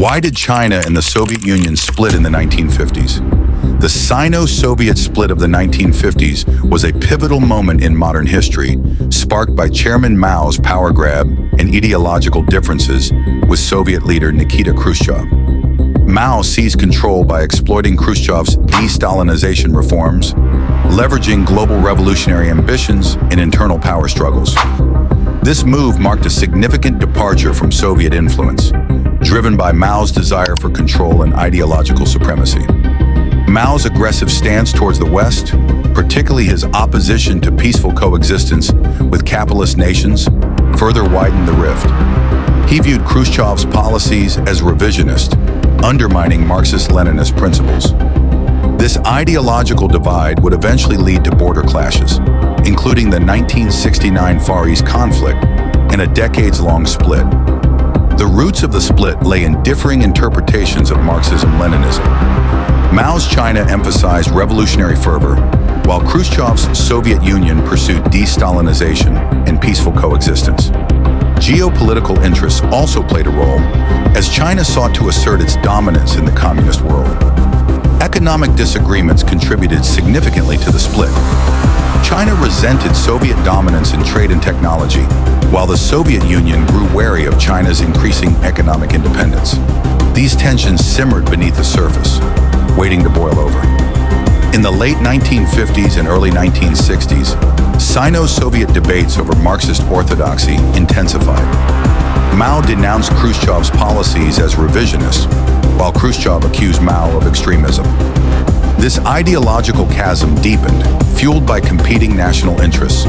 Why did China and the Soviet Union split in the 1950s? The Sino-Soviet split of the 1950s was a pivotal moment in modern history, sparked by Chairman Mao's power grab and ideological differences with Soviet leader Nikita Khrushchev. Mao seized control by exploiting Khrushchev's de-Stalinization reforms, leveraging global revolutionary ambitions and internal power struggles. This move marked a significant departure from Soviet influence, driven by Mao's desire for control and ideological supremacy. Mao's aggressive stance towards the West, particularly his opposition to peaceful coexistence with capitalist nations, further widened the rift. He viewed Khrushchev's policies as revisionist, undermining Marxist-Leninist principles. This ideological divide would eventually lead to border clashes, including the 1969 Far East conflict and a decades-long split. The roots of the split lay in differing interpretations of Marxism-Leninism. Mao's China emphasized revolutionary fervor, while Khrushchev's Soviet Union pursued de-Stalinization and peaceful coexistence. Geopolitical interests also played a role, as China sought to assert its dominance in the communist world. Economic disagreements contributed significantly to the split. China resented Soviet dominance in trade and technology, while the Soviet Union grew wary of China's increasing economic independence. These tensions simmered beneath the surface, waiting to boil over. In the late 1950s and early 1960s, Sino-Soviet debates over Marxist orthodoxy intensified. Mao denounced Khrushchev's policies as revisionist, while Khrushchev accused Mao of extremism. This ideological chasm deepened, fueled by competing national interests.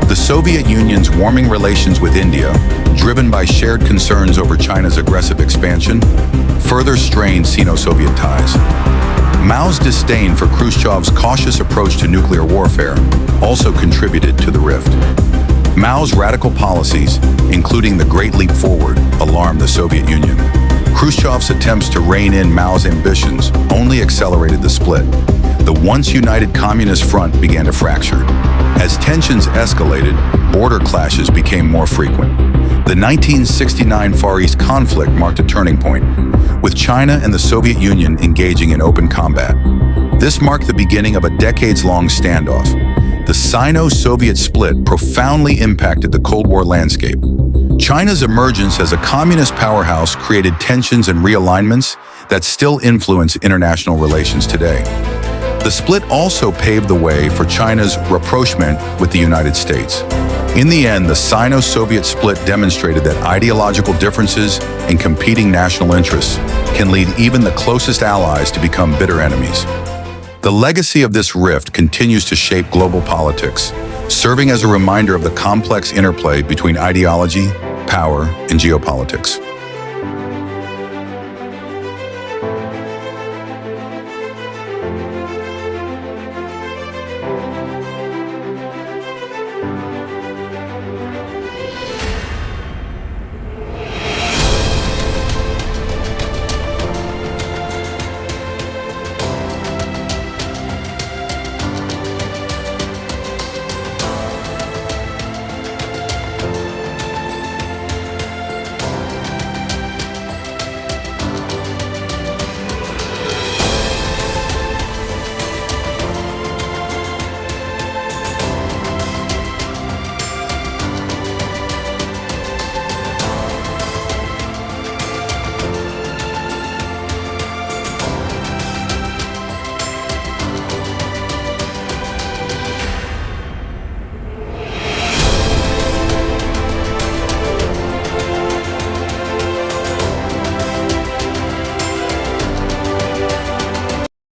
The Soviet Union's warming relations with India, driven by shared concerns over China's aggressive expansion, further strained Sino-Soviet ties. Mao's disdain for Khrushchev's cautious approach to nuclear warfare also contributed to the rift. Mao's radical policies, including the Great Leap Forward, alarmed the Soviet Union. Khrushchev's attempts to rein in Mao's ambitions only accelerated the split. The once united Communist front began to fracture. As tensions escalated, border clashes became more frequent. The 1969 Far East conflict marked a turning point, with China and the Soviet Union engaging in open combat. This marked the beginning of a decades-long standoff. The Sino-Soviet split profoundly impacted the Cold War landscape. China's emergence as a communist powerhouse created tensions and realignments that still influence international relations today. The split also paved the way for China's rapprochement with the United States. In the end, the Sino-Soviet split demonstrated that ideological differences and competing national interests can lead even the closest allies to become bitter enemies. The legacy of this rift continues to shape global politics, serving as a reminder of the complex interplay between ideology, power, and geopolitics.